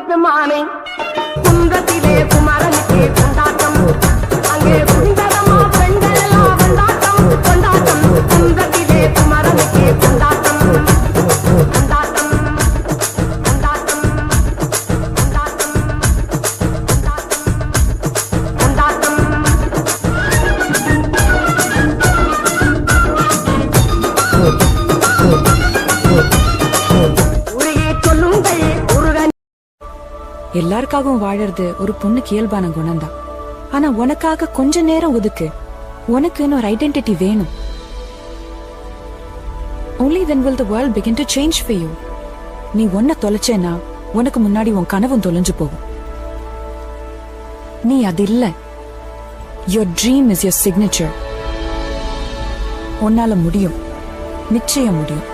பெம்மானை குன்றத்திலே குமரனுக்கே கொண்டாட்டம் அங்கே குந்தரமா பெண்கள் எல்லாம் கொண்டாட்டம் கொண்டாட்டம் குன்றத்திலே குமரனுக்கே கொண்டாட்டம் கொண்டாட்டம் கொண்டாட்டம் கொண்டாட்டம் கொண்டாட்டம் உரையே சொல்லுங்கள் முருகன். எல்லாருக்காகவும் வாழறது ஒரு பொண்ணுக்கு இயல்பான குணம்தான். ஆனா உனக்காக கொஞ்ச நேரம் ஒதுக்கு. உனக்குன்னு ஒரு ஐடென்டிட்டி வேணும். Only then will the world begin to change for you. நீ ஒன்ன தொலைச்சேனா உனக்கு முன்னாடி உன் கனவும் தொலைஞ்சு போகும். நீ அது இல்ல. Your dream is your signature. உன்னால முடியும். நிச்சயம் முடியும்.